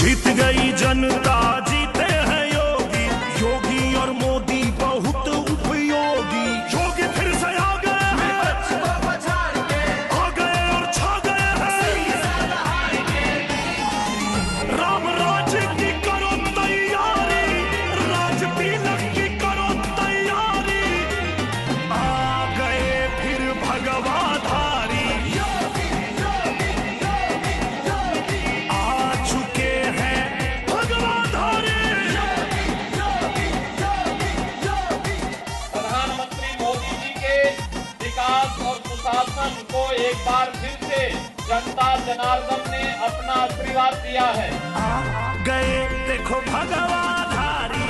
जीत गई जनता, जीते हैं योगी, योगी और मोदी बहुत उपयोगी। योगी फिर से आ गए हैं, आ गए और छा गए हैं। राम राज की करो तैयारी, राज तिलक की करो तैयारी। आ गए फिर भगवाधारी, आ चुके हैं भगवाधारी। प्रधानमंत्री मोदी जी के विकास और सुशासन को एक बार फिर से जनता जनार्दन ने अपना आशीर्वाद दिया है। आ गए देखो भगवाधारी।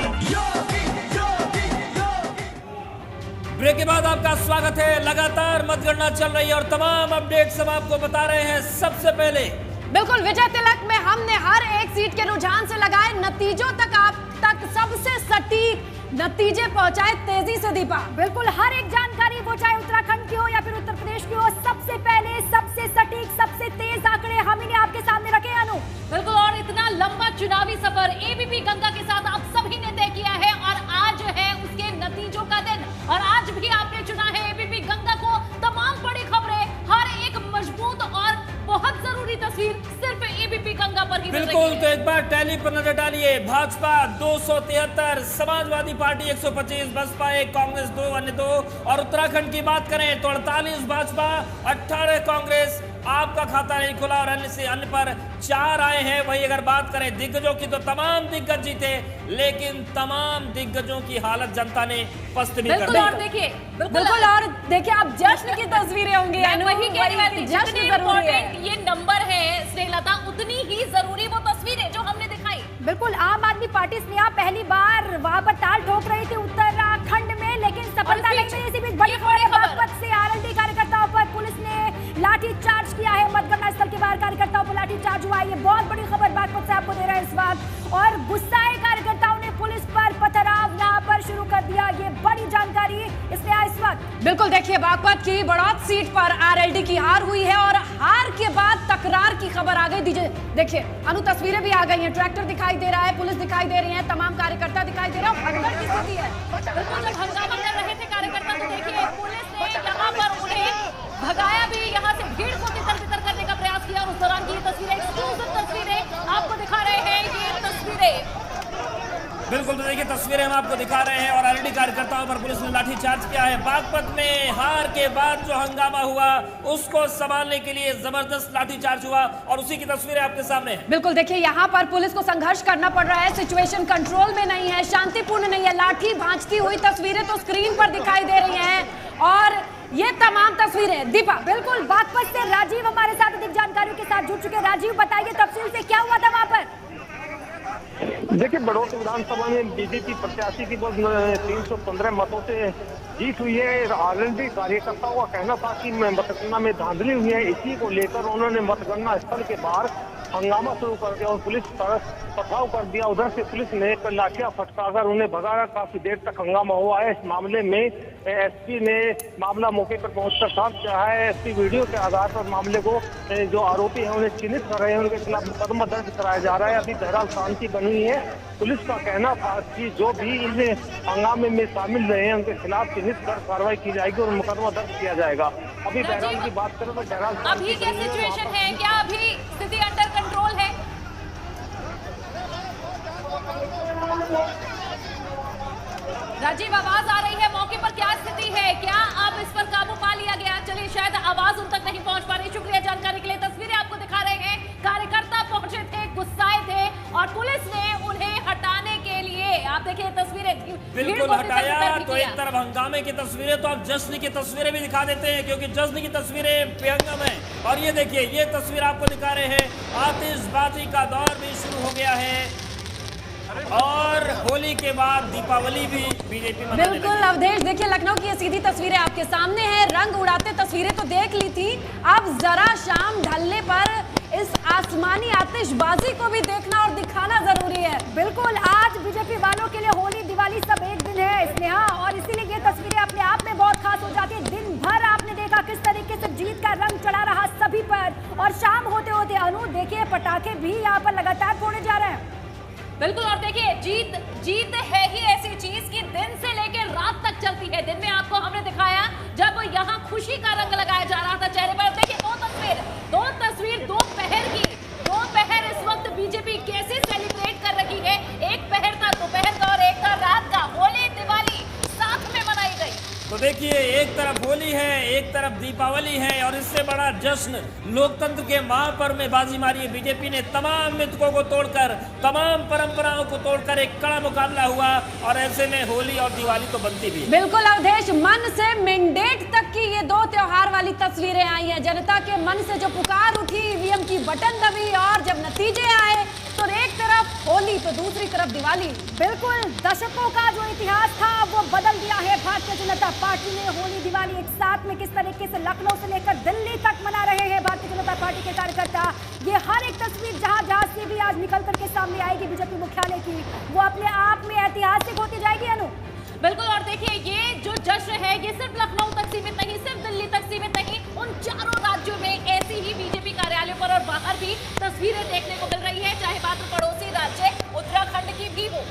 ब्रेक के बाद आपका स्वागत है। लगातार मतगणना चल रही है और तमाम अपडेट्स हम आपको बता रहे हैं। सबसे पहले बिल्कुल विजय तिलक में हमने हर एक सीट के रुझान से लगाए नतीजों तक आप तक सबसे सटीक नतीजे पहुंचाए तेजी से दीपा। बिल्कुल हर एक जानकारी वो चाहे उत्तराखंड की हो या फिर उत्तर प्रदेश की हो, सबसे पहले सबसे सटीक सबसे तेज आंकड़े हम इन्हें आपके सामने रखे। अनु बिल्कुल, और इतना लंबा चुनावी सफर एबीपी गंगा के साथ आप सभी ने तय किया है और आज है उसके नतीजों का दिन। और आज भी आपने चुना है एबीपी गंगा को। तमाम बड़ी खबरें, हर एक मजबूत और बहुत जरूरी तस्वीर सिर्फ एबीपी गंगा पर ही। बिल्कुल, तो एक बार टैली पर नजर डालिए। भाजपा 273, समाजवादी पार्टी 125, बसपा 1, कांग्रेस 2, अन्य 2। और उत्तराखंड की बात करें तो 48 भाजपा, 18 कांग्रेस। आपका खाता नहीं खुला और अन्य पर 4 आए हैं। वही अगर बात करें दिग्गजों की तो तमाम दिग्गज जीते, लेकिन तमाम दिग्गजों की हालत जनता ने पस्त भी कर दी। और देखिए बिल्कुल और देखिए आप जश्न की तस्वीरें होंगी। वही कह रही थी, जश्न जितनी जरूरी है। इम्पोर्टेंट ये नंबर है स्नेहलता, उतनी ही जरूरी वो तस्वीरें जो हमने दिखाई। बिल्कुल आम आदमी पार्टी स्नेहा पहली बार वहां पर ताल ठोक रही थी उत्तराखंड में, लेकिन सफलता नहीं मिली। इसी बीच बड़ी खबर है, बागपत से आरएलडी कार्यकर्ताओं पर पुलिस ने लाठीचार्ज किया है। मतगणना स्थल के बाहर कार्यकर्ताओं पर लाठीचार्ज हुआ है। ये बहुत बड़ी खबर बागपत से आपको दे रहा है इस वक्त। और गुस्साए कार्यकर्ताओं ने पुलिस पर पथराव यहाँ पर शुरू कर दिया। ये बड़ी जानकारी इसने इस वक्त। बिल्कुल, देखिए बागपत की बड़ौत सीट पर आरएलडी की हार हुई है और हार के बाद तकरार की खबर आ गई। देखिए अनु, तस्वीरें भी आ गई हैं। ट्रैक्टर दिखाई दे रहा है, पुलिस दिखाई दे रही है, तमाम कार्यकर्ता दिखाई दे रहा है। भगदड़ की स्थिति है। बिल्कुल, जब हंगामा कर रहे थे कार्यकर्ता तो देखिए पुलिस ने यहाँ पर उन्हें भगाया भी, यहाँ से भीड़ को तितर-बितर करने का प्रयास किया। और उस दौरान की तस्वीरें, एक्सक्लूसिव तस्वीरें आपको दिखा रहे हैं। ये तस्वीरें बिल्कुल, तो देखिए तस्वीरें हम आपको दिखा रहे हैं और आरएलडी कार्यकर्ताओं पर पुलिस ने लाठीचार्ज किया है। बागपत में हार के बाद जो हंगामा हुआ उसको संभालने के लिए जबरदस्त लाठीचार्ज हुआ और उसी की तस्वीरें आपके सामने हैं। बिल्कुल, देखिए यहाँ पर पुलिस को संघर्ष करना पड़ रहा है। सिचुएशन कंट्रोल में नहीं है, शांतिपूर्ण नहीं है। लाठी भांजती हुई तस्वीरें तो स्क्रीन पर दिखाई दे रही हैं और ये तमाम तस्वीरें दीपा। बिल्कुल, बागपत से राजीव हमारे साथ अधिक जानकारियों के साथ जुड़ चुके। राजीव, बताइए तफसील से क्या हुआ था वहाँ पर। देखिए, बड़ौत विधानसभा में बीजेपी प्रत्याशी की बस 315 मतों से जीत हुई है। आरएलडी कार्यकर्ताओं का कहना था कि मतगणना में धांधली हुई है, इसी को लेकर उन्होंने मतगणना स्थल के बाहर हंगामा शुरू कर दिया और पुलिस पर पथराव कर दिया। उधर से पुलिस ने लाठियां फटकारकर उन्हें भगाया। काफी देर तक हंगामा हुआ है। इस मामले में एसपी ने मामला मौके पर पहुंचकर साफ किया है। एसपी वीडियो के आधार पर मामले को जो आरोपी है उन्हें चिन्हित कर रहे हैं, उनके खिलाफ मुकदमा दर्ज कराया जा रहा है। अभी बहरहाल शांति बनी हुई है। पुलिस का कहना था कि जो भी इस हंगामे में शामिल रहे हैं उनके खिलाफ चिन्हित कर कार्रवाई की जाएगी और मुकदमा दर्ज किया जाएगा। अभी बहरहाल की बात करें तो बहरहाल अभी क्या सिचुएशन है, क्या अभी स्थिति अंडर कंट्रोल है? राजीव, आवाज आ रही है मौके पर, क्या स्थिति है? क्या अब इस पर काबू पा लिया गया? चलिए, शायद आवाज उन तक नहीं पहुंच पा रही। शुक्रिया जानकारी के लिए। तस्वीरें आपको दिखा रहे हैं। कार्यकर्ता पहुंचे थे, गुस्साए थे और पुलिस ने उन्हें हटाने के लिए, आप देखिए तस्वीरें, बिल्कुल हटाया। तो एक तरफ हंगामे की तस्वीरें तो आप जश्न की तस्वीरें भी दिखा देते हैं, क्योंकि जश्न की तस्वीरें बेहंगम है। और ये देखिए, ये तस्वीर आपको दिखा रहे हैं। आतिशबाजी का दौर भी शुरू हो गया है और होली के बाद दीपावली भी बीजेपी मनाने लगी। बिल्कुल अवधेश, देखिए लखनऊ की ये सीधी तस्वीरें आपके सामने हैं। रंग उड़ाते तस्वीरें तो देख ली थी, अब जरा शाम ढलने पर इस आसमानी आतिशबाजी को भी देखना और दिखाना जरूरी है। बिल्कुल, आज बीजेपी वालों के लिए होली दिवाली सब एक दिन है स्नेहा, और इसीलिए ये तस्वीरें अपने आप में बहुत खास हो जाती है। दिन भर आपने देखा किस तरीके से जीत का रंग चढ़ा रहा सभी पर, और शाम होते होते अनु देखिए पटाखे भी यहाँ पर लगातार फोड़े जा रहे हैं। बिल्कुल। और देखिए जीत है ही ऐसी चीज कि दिन से लेकर रात तक चलती है। दिन में आपको हमने दिखाया जब यहाँ खुशी का रंग लगाया जा रहा था चेहरे पर। देखिए दो तस्वीर दोपहर की। दोपहर इस वक्त बीजेपी कैसे सेलिब्रेट कर रही है। एक पहर था दोपहर का और एक था रात का। होली दिवाली साथ में मनाई गई। तो देखिए, एक तरफ होली है, एक तरफ दीपावली है, और इससे बड़ा जश्न लोकतंत्र के महापर्व में बाजी मारी है बीजेपी ने। तमाम मिथकों को तोड़कर, तमाम परंपराओं को तोड़कर एक कड़ा मुकाबला हुआ, और ऐसे में होली और दिवाली तो बनती भी है। बिल्कुल अवधेश, मन से मैंडेट तक की ये दो त्योहार वाली तस्वीरें आई हैं। जनता के मन से जो पुकार उठी, ईवीएम की बटन दबी, और जब नतीजे आए तो एक तरफ होली तो दूसरी तरफ दिवाली। बिल्कुल, दशकों का जो इतिहास था वो बदल दिया है। भारतीय जनता पार्टी ने होली दिवाली एक साथ में किस तरीके से लखनऊ से लेकर दिल्ली तक मना रहे हैं भारतीय जनता पार्टी के कार्यकर्ता। ये हर एक तस्वीर जहां से भी आज निकल करके सामने आएगी बीजेपी मुख्यालय की, वो अपने आप में ऐतिहासिक होती जाएगी। अनु, बिल्कुल। और देखिए, ये जो जश्न है ये सिर्फ लखनऊ तक सीमित नहीं, सिर्फ दिल्ली तक सीमित नहीं, उन चारों राज्यों में ऐसी ही बीजेपी कार्यालयों पर और बाहर भी तस्वीरें देखने को मिल रही है, चाहे बात पड़ोसी राज्य उत्तराखंड की भी हो।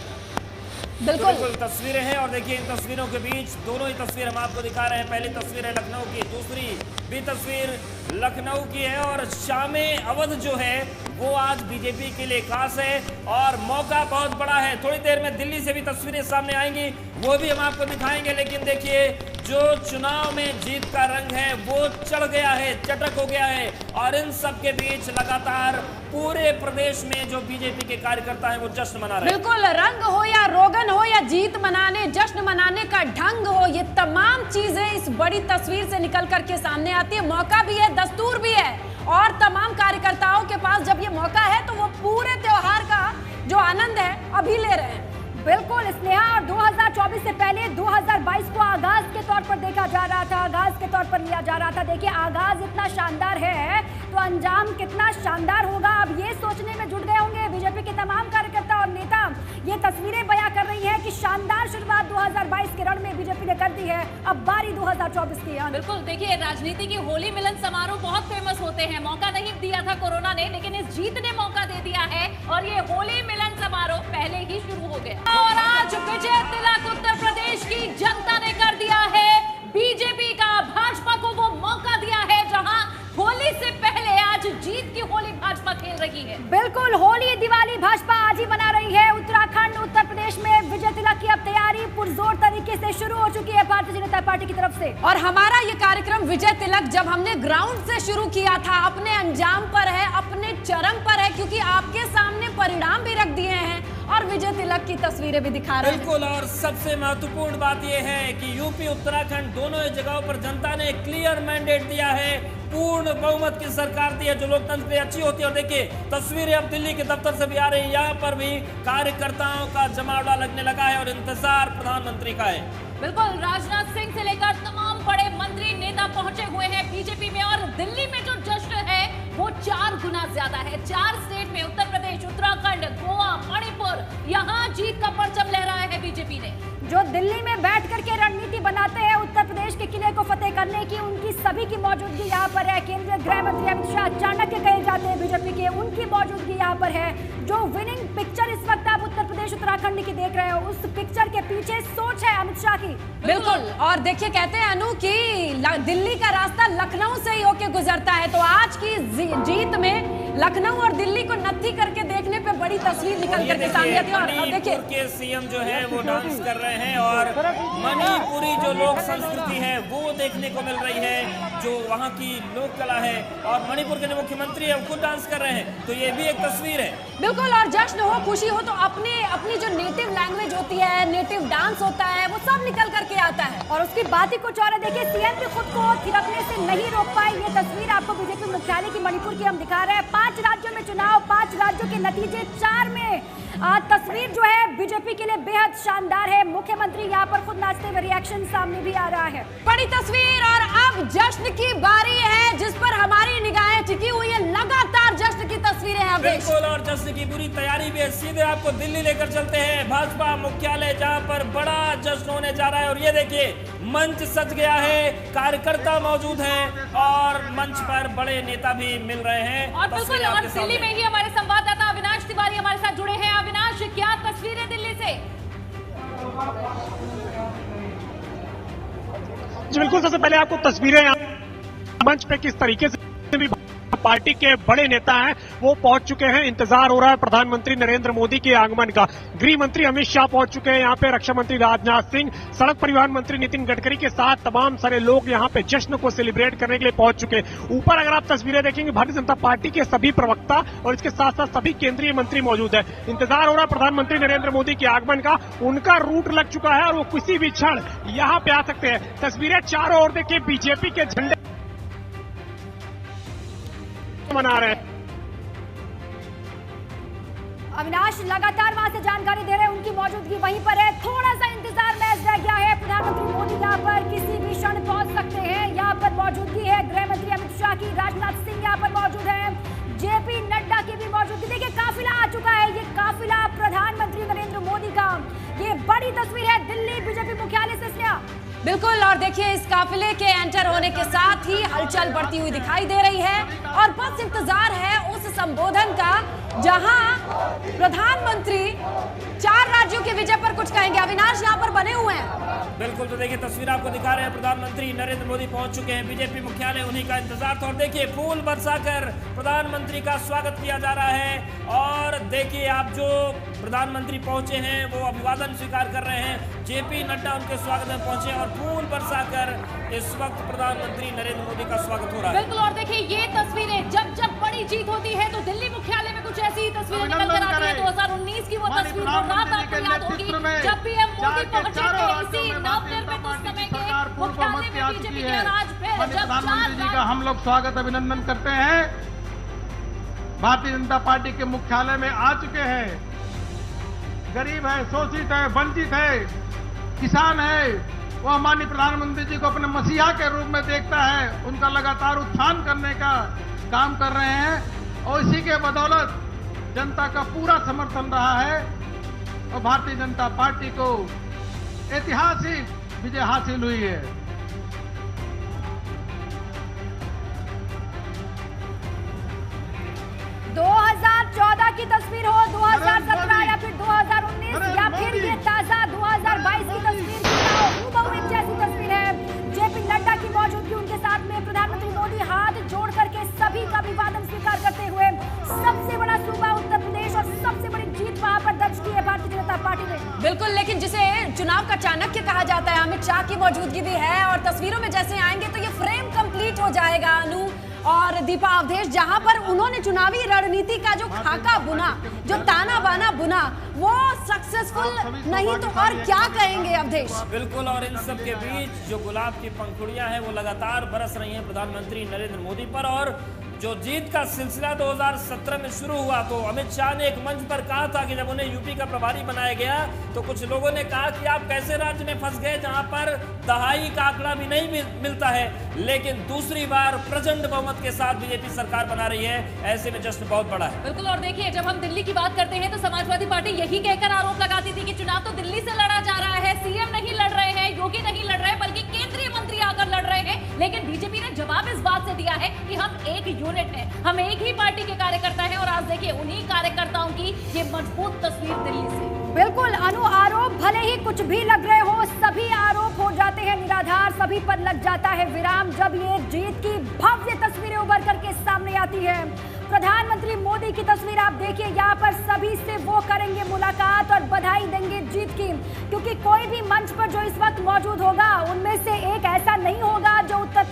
बिल्कुल तस्वीरें हैं, और देखिए इन तस्वीरों के बीच दोनों ही तस्वीर हम आपको दिखा रहे हैं। पहली तस्वीर है लखनऊ की, दूसरी भी तस्वीर लखनऊ की है, और शाम अवध जो है वो आज बीजेपी के लिए खास है और मौका बहुत बड़ा है। थोड़ी देर में दिल्ली से भी तस्वीरें सामने आएंगी, वो भी हम आपको दिखाएंगे। लेकिन देखिए, जो चुनाव में जीत का रंग है वो चढ़ गया है, चटक हो गया है, और इन सब के बीच लगातार पूरे प्रदेश में जो बीजेपी के कार्यकर्ता हैं वो जश्न मना रहे हैं। बिल्कुल, रंग हो या रोगन हो या जीत मनाने, जश्न मनाने का ढंग हो, ये तमाम चीजें इस बड़ी तस्वीर से निकल करके सामने आती है। मौका भी है, दस्तूर भी है, और तमाम कार्यकर्ताओं के पास जब ये मौका है तो वो पूरे त्योहार का जो आनंद है अभी ले रहे हैं। बिल्कुल स्नेहा, और 2024 से पहले 2022 को आगाज के तौर पर देखा जा रहा था, आगाज के तौर पर लिया जा रहा था। देखिए, आगाज इतना शानदार है तो अंजाम कितना शानदार होगा, अब ये सोचने में जुट गए होंगे बीजेपी के तमाम कार्यकर्ता और नेता। ये तस्वीरें बयां कर रही है कि शानदार शुरुआत 2022 के रण में बीजेपी ने कर दी है, अब बारी 2024 की है। बिल्कुल, देखिए राजनीति की होली मिलन समारोह बहुत फेमस होते हैं। मौका नहीं दिया था कोरोना ने, लेकिन इस जीत ने मौका दे दिया है, और ये होली मिलन समारोह पहले ही शुरू हो गया। और आज विजय तिलक उत्तर प्रदेश की जनता ने कर दिया है बीजेपी का। भाजपा को वो मौका दिया है जहां होली से पहले आज जीत की होली भाजपा खेल रही है। बिल्कुल, होली दिवाली भाजपा आज ही मना रही है। उत्तराखंड उत्तर प्रदेश में विजय तिलक की अब तैयारी पुरजोर तरीके से शुरू हो चुकी है भारतीय जनता पार्टी की तरफ से। और हमारा ये कार्यक्रम विजय तिलक जब हमने ग्राउंड से शुरू किया था, अपने अंजाम पर है, अपने चरम पर है, क्योंकि आपके सामने परिणाम भी रख दिए हैं और विजय तिलक की तस्वीरें भी दिखा रहे हैं। बिल्कुल, और सबसे महत्वपूर्ण बात यह है कि यूपी उत्तराखंड दोनों ही जगहों पर जनता ने क्लियर मैंडेट दिया है, पूर्ण बहुमत की सरकार दी है जो लोकतंत्र में अच्छी होती है। और देखिए, तस्वीरें अब दिल्ली के दफ्तर से भी आ रही है, यहाँ पर भी कार्यकर्ताओं का जमावड़ा लगने लगा है और इंतजार प्रधानमंत्री का है। बिल्कुल, राजनाथ सिंह से लेकर तमाम बड़े मंत्री नेता पहुंचे हुए हैं बीजेपी में, और दिल्ली में जो जश्न है वो 4 गुना ज्यादा है। 4 स्टेट में, उत्तर प्रदेश, उत्तराखंड, गोवा, मणिपुर, यहाँ जीत का परचम लहराया है बीजेपी ने। जो दिल्ली में बैठ करके रणनीति बनाते हैं उत्तर प्रदेश के किले को फतेह करने की, उनकी सभी की मौजूदगी यहाँ पर है। केंद्रीय गृह मंत्री अमित शाह चाणक्य कहे जाते हैं बीजेपी के, उनकी मौजूदगी यहाँ पर है। जो विनिंग पिक्चर इस वक्त आप उत्तर प्रदेश उत्तराखंड की देख रहे हो, उस पिक्चर के पीछे सोच है अमित शाह की। बिल्कुल, और देखिए, कहते हैं अनु कि दिल्ली का रास्ता लखनऊ से ही होके गुजरता है, तो आज की जीत में लखनऊ और दिल्ली को नत्थी करके देखने पे बड़ी तस्वीर निकल करके सामने आती है। और देखिए, के सीएम जो है वो डांस कर रहे हैं, और मणिपुरी जो लोक संस्कृति है वो देखने को मिल रही है, जो वहाँ की लोक कला है, और मणिपुर के जो मुख्यमंत्री है वो खुद डांस कर रहे हैं, तो ये भी एक तस्वीर है। बिल्कुल, और जश्न हो, खुशी हो, तो अपनी जो नेटिव लैंग्वेज होती है, नेटिव डांस होता है, वो सब निकल करके आता है। और उसकी बात ही कुछ और है। देखिए, सीएम भी खुद को थिरकने से नहीं रोक पाए। ये तस्वीर आपको बीजेपी मुख्यालय की मणिपुर की हम दिखा रहे हैं। 5 राज्यों में चुनाव, 5 राज्यों के नतीजे, 4 में तस्वीर जो है बीजेपी के लिए बेहद शानदार है। मुख्यमंत्री यहाँ पर खुद नाचते हुए रिएक्शन सामने भी आ रहा है। बड़ी तस्वीर, और अब जश्न की बारी है जिस पर हमारी निगाहें टिकी हुई है। लगातार जश्न की तस्वीरें हैं। बिल्कुल, और जश्न की पूरी तैयारी भी है। सीधे आपको दिल्ली लेकर चलते हैं, भाजपा मुख्यालय, जहां पर बड़ा जश्न होने जा रहा है। और ये देखिए, मंच सज गया है, कार्यकर्ता मौजूद हैं, और मंच पर बड़े नेता भी मिल रहे हैं। और बिल्कुल, और दिल्ली में ही हमारे संवाददाता अविनाश तिवारी हमारे साथ जुड़े हैं। अविनाश, क्या जी बिल्कुल, सबसे पहले आपको तस्वीरें यहाँ मंच पे किस तरीके से भी पार्टी के बड़े नेता हैं वो पहुंच चुके हैं। इंतजार हो रहा है प्रधानमंत्री नरेंद्र मोदी के आगमन का। गृह मंत्री अमित शाह पहुंच चुके हैं यहाँ पे, रक्षा मंत्री राजनाथ सिंह, सड़क परिवहन मंत्री नितिन गडकरी के साथ तमाम सारे लोग यहाँ पे जश्न को सेलिब्रेट करने के लिए पहुंच चुके हैं। ऊपर अगर आप तस्वीरें देखेंगे भारतीय जनता पार्टी के सभी प्रवक्ता और इसके साथ साथ सभी केंद्रीय मंत्री मौजूद है। इंतजार हो रहा है प्रधानमंत्री नरेंद्र मोदी के आगमन का। उनका रूट लग चुका है और वो किसी भी क्षण यहाँ पे आ सकते हैं। तस्वीरें चारों ओर देखिए, बीजेपी के झंडे मना रहे हैं। अविनाश लगातार वहां से जानकारी दे रहे हैं, उनकी मौजूदगी वहीं पर है। थोड़ा सा इंतजार महज रह गया है। प्रधानमंत्री मोदी यहाँ पर किसी भी क्षण पहुंच सकते हैं। यहाँ पर मौजूदगी है गृह मंत्री अमित शाह की, राजनाथ सिंह यहाँ पर मौजूद है, जेपी नड्डा की भी मौजूदगी। देखिए काफिला आ चुका है, ये काफिला प्रधानमंत्री नरेंद्र मोदी का। ये बड़ी तस्वीर है दिल्ली बीजेपी मुख्यालय से। स्नेहा बिल्कुल, और देखिए इस काफिले के एंटर होने के साथ ही हलचल बढ़ती हुई दिखाई दे रही है और बस इंतजार है उस संबोधन का जहां प्रधानमंत्री 4 राज्यों के विजय पर कुछ कहेंगे। अविनाश यहाँ पर बने हुए हैं। बिल्कुल, तो देखिए तस्वीर आपको दिखा रहे हैं, प्रधानमंत्री नरेंद्र मोदी पहुंच चुके हैं बीजेपी मुख्यालय, उन्हीं का इंतजार था। और देखिए फूल बरसाकर प्रधानमंत्री का स्वागत किया जा रहा है। और देखिए आप जो प्रधानमंत्री पहुंचे हैं वो अभिवादन स्वीकार कर रहे हैं। जेपी नड्डा उनके स्वागत में पहुंचे और फूल बरसाकर इस वक्त प्रधानमंत्री नरेंद्र मोदी का स्वागत हो रहा है। बिल्कुल, और देखिए ये तस्वीरें जब बड़ी जीत होती है तो दिल्ली मुख्यालय में कुछ ऐसी तस्वीरें निकल कर आती है। 2019 की वो तस्वीर, वो रात आपको याद होगी जब पीएम मोदी पहुंचे थे इसी नवनिर्मित उस समय के मुख्यालय में बीजेपी के। आज फिर प्रधानमंत्री जी का हम लोग स्वागत अभिनंदन करते हैं। भारतीय जनता पार्टी के मुख्यालय में आ चुके हैं। गरीब है, शोषित है, वंचित है, किसान है, वो माननीय प्रधानमंत्री जी को अपने मसीहा के रूप में देखता है। उनका लगातार उत्थान करने का काम कर रहे हैं और इसी के बदौलत जनता का पूरा समर्थन रहा है और भारतीय जनता पार्टी को ऐतिहासिक विजय हासिल हुई है। 2014 की तस्वीर हो, 2017 या फिर 2019 या फिर ये ताजा 2022 की तस्वीर हूबहू एक जैसी तस्वीर है। जेपी नड्डा की मौजूदगी, उनके साथ में प्रधानमंत्री मोदी हाथ जोड़ करके सभी का अभिवादन स्वीकार करते हुए। सबसे बड़ा सूबा उत्तर प्रदेश और सबसे बड़ी जीत वहां पर दर्ज की है भारतीय जनता पार्टी ने। बिल्कुल, लेकिन जिसे चुनाव का चाणक्य कहा जाता है, अमित शाह की मौजूदगी भी है और तस्वीरों में जैसे आएंगे तो ये फ्रेम कंप्लीट हो जाएगा। अनु और दीपा अवधेश, जहां पर उन्होंने चुनावी रणनीति का जो खाका बुना, जो ताना बाना बुना, वो सक्सेसफुल नहीं तो और क्या कहेंगे अवधेश? बिल्कुल, और इन सब के बीच जो गुलाब की पंखुड़ियां हैं वो लगातार बरस रही हैं प्रधानमंत्री नरेंद्र मोदी पर। और जो जीत का सिलसिला 2017 में शुरू हुआ तो अमित शाह ने एक मंच पर कहा था कि जब उन्हें यूपी का प्रभारी बनाया गया तो कुछ लोगों ने कहा कि आप कैसे राज्य में फंस गए जहां पर दहाई का आंकड़ा भी नहीं मिलता है। लेकिन दूसरी बार प्रचंड बहुमत के साथ बीजेपी सरकार बना रही है, ऐसे में जश्न बहुत बड़ा है। बिल्कुल, और देखिए जब हम दिल्ली की बात करते हैं तो समाजवादी पार्टी यही कहकर आरोप लगाती थी कि चुनाव तो दिल्ली से लड़ा जा रहा है, सीएम नहीं लड़ रहे हैं, योगी नहीं लड़ रहे, बल्कि केंद्रीय मंत्री आकर लड़ रहे हैं। लेकिन बीजेपी ने जवाब इस बात से दिया है कि हम एक यूनिट है, हम एक ही पार्टी के कार्यकर्ता हैं। और आज देखिए उन्हीं कार्यकर्ताओं की ये मजबूत तस्वीर दिल्ली से। बिल्कुल अनु, आरोप भले ही कुछ भी लग रहे हो, सभी आरोप हो जाते हैं निराधार, सभी पर लग जाता है विराम जब ये जीत की भव्य तस्वीरें उभर करके सामने आती है। प्रधानमंत्री मोदी की तस्वीर आप देखिए, यहाँ पर सभी से वो करेंगे मुलाकात और बधाई देंगे जीत की, क्योंकि कोई भी मंच पर जो इस वक्त मौजूद होगा उनमें से एक ऐसा नहीं होगा जो उत्तर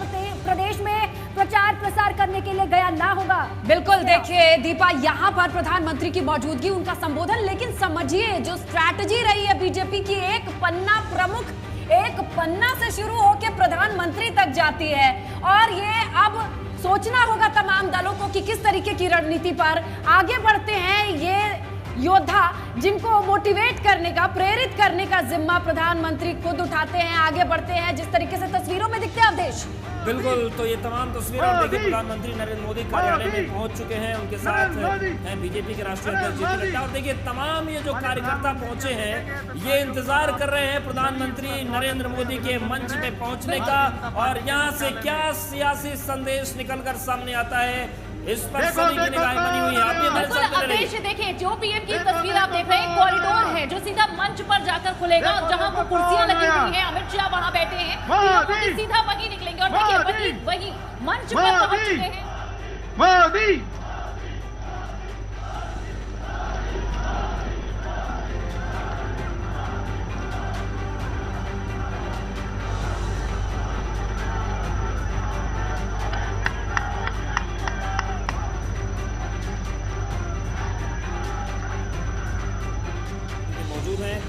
प्रदेश में प्रचार प्रसार करने के लिए गया ना होगा। बिल्कुल, देखिए दीपा, यहाँ पर प्रधानमंत्री की मौजूदगी, उनका संबोधन, लेकिन समझिए जो स्ट्रैटेजी रही है बीजेपी की, एक पन्ना प्रमुख, एक पन्ना से शुरू होकर प्रधानमंत्री तक जाती है। और ये अब सोचना होगा तमाम दलों को कि किस तरीके की रणनीति पर आगे बढ़ते हैं ये योद्धा, जिनको मोटिवेट करने का, प्रेरित करने का जिम्मा प्रधानमंत्री खुद उठाते हैं, आगे बढ़ते हैं जिस तरीके से तस्वीरों में दिखते हैं अवधेश। बिल्कुल, तो ये तमाम तस्वीरें आप देखिए, प्रधानमंत्री नरेंद्र मोदी कार्यालय में पहुंच चुके हैं, उनके साथ हैं बीजेपी के राष्ट्रीय अध्यक्ष जेपी नड्डा। और देखिए तमाम ये जो कार्यकर्ता पहुंचे हैं ये इंतजार कर रहे हैं प्रधानमंत्री नरेंद्र मोदी के मंच पे पहुंचने का और यहाँ से क्या सियासी संदेश निकलकर सामने आता है, इस पर सभी की निगाहें बनी हुई है। आप ये देखिए जो पीएम की तस्वीर आप देख रहे हैं, कॉरिडोर है है जो सीधा मंच पर जाकर खुलेगा और जहां वो कुर्सियां लगी हुई हैं, अमित शाह वहां बैठे हैं, मोदी सीधा वहीं निकलेंगे और देखिए वही मंच पर पहुंच चुके हैं मोदी। मौजूद हैं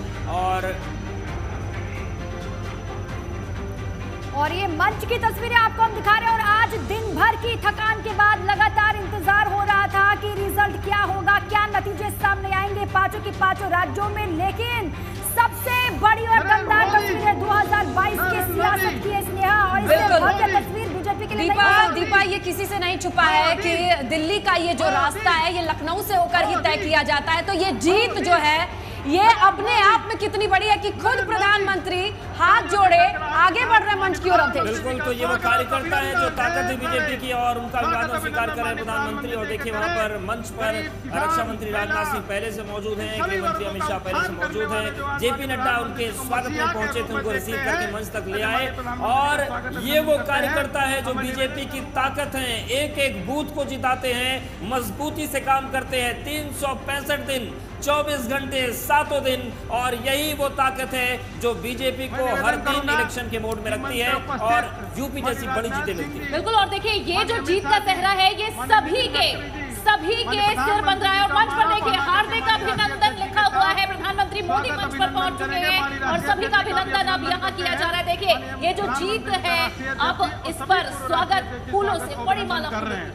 और ये मंच की तस्वीरें आपको हम दिखा रहे हैं। और आज दिन भर की थकान के बाद लगातार इंतजार हो रहा था कि रिजल्ट क्या होगा, क्या नतीजे सामने आएंगे पांचों की पांचों राज्यों में। लेकिन सबसे बड़ी और दमदार तस्वीरें 2022 के सियासत की है स्नेहा, और इससे भव्य तस्वीर बीजेपी के लिए दीपा ये किसी से नहीं छुपा है कि दिल्ली का ये जो रास्ता है ये लखनऊ से होकर ही तय किया जाता है। तो ये जीत जो है ये अपने आप में कितनी बड़ी है कि खुद प्रधानमंत्री हाथ जोड़े आगे बढ़ रहे मंच की ओर। बिल्कुल, तो ये वो कार्यकर्ता है जो ताकत है बीजेपी की और उनका अभिवादन स्वीकार कर रहे हैं प्रधानमंत्री। और देखिए वहां पर मंच पर रक्षा मंत्री राजनाथ सिंह पहले से मौजूद हैं, गृह मंत्री अमित शाह पहले से मौजूद हैं, जेपी नड्डा उनके स्वागत में पहुंचे थे, उनको रिसीव करके मंच तक ले आए। और ये वो कार्यकर्ता है जो बीजेपी की ताकत है, एक एक बूथ को जिताते हैं, मजबूती से काम करते हैं, 365 दिन 24 घंटे 7 दिन। और यही वो ताकत है जो बीजेपी को हर दिन इलेक्शन के मोड में रखती है और यूपी जैसी बड़ी जीतें मिलती है। बिल्कुल, और देखिए ये जो जीत का चेहरा है ये सभी के सिर बन रहा है। और मंच पर देखिए हार्दिक अभिनंदन लिखा हुआ है, प्रधानमंत्री मोदी मंच पर पहुंच चुके हैं और सभी का अभिनंदन अब यहाँ किया जा रहा है। देखिए ये जो जीत है अब इस पर स्वागत फूलों से बड़ी माला कर रहे हैं।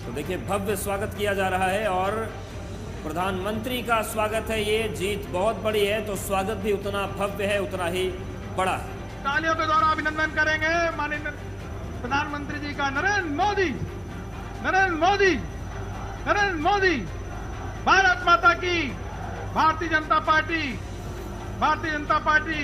तो देखिए भव्य स्वागत किया जा रहा है और प्रधानमंत्री का स्वागत है। ये जीत बहुत बड़ी है तो स्वागत भी उतना भव्य है, उतना ही बड़ा है। तालियों के द्वारा अभिनंदन करेंगे माननीय प्रधानमंत्री जी का। नरेंद्र मोदी, नरेंद्र मोदी, नरेंद्र मोदी। भारत माता की, भारतीय जनता पार्टी, भारतीय जनता पार्टी।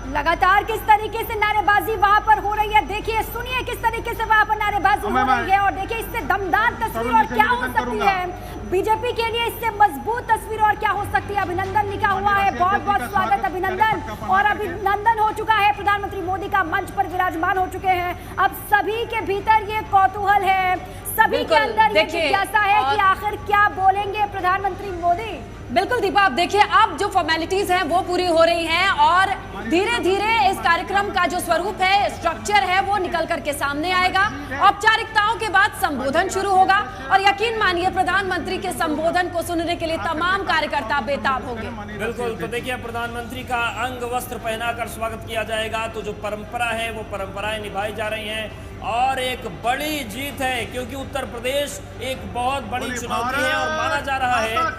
लगातार किस तरीके से नारेबाजी वहां पर हो रही है, देखिए सुनिए किस तरीके से वहां पर नारेबाजी हो रही है। और देखिए इससे दमदार तस्वीर और क्या हो सकती है बीजेपी के लिए, इससे मजबूत तस्वीर और क्या हो सकती है। अभिनंदन लिखा हुआ है, बहुत बहुत स्वागत, अभिनंदन। और अभिनंदन हो चुका है, प्रधानमंत्री मोदी का मंच पर विराजमान हो चुके हैं। अब सभी के भीतर ये कौतूहल है, सभी के अंदर ये जिज्ञासा है कि आखिर क्या बोलेंगे प्रधानमंत्री मोदी। बिल्कुल दीपा, आप देखिए अब जो फॉर्मेलिटीज हैं वो पूरी हो रही हैं और धीरे धीरे इस कार्यक्रम का जो स्वरूप है, स्ट्रक्चर है, वो निकल करके सामने आएगा। औपचारिकताओं के बाद संबोधन शुरू होगा और यकीन मानिए प्रधानमंत्री के संबोधन को सुनने के लिए तमाम कार्यकर्ता बेताब होंगे। बिल्कुल, तो देखिए प्रधानमंत्री का अंग वस्त्र पहनाकर स्वागत किया जाएगा। तो जो परंपरा है वो परंपराएं निभाई जा रही हैं और एक बड़ी जीत है क्योंकि उत्तर प्रदेश एक बहुत बड़ी चुनौती है और माना जा रहा है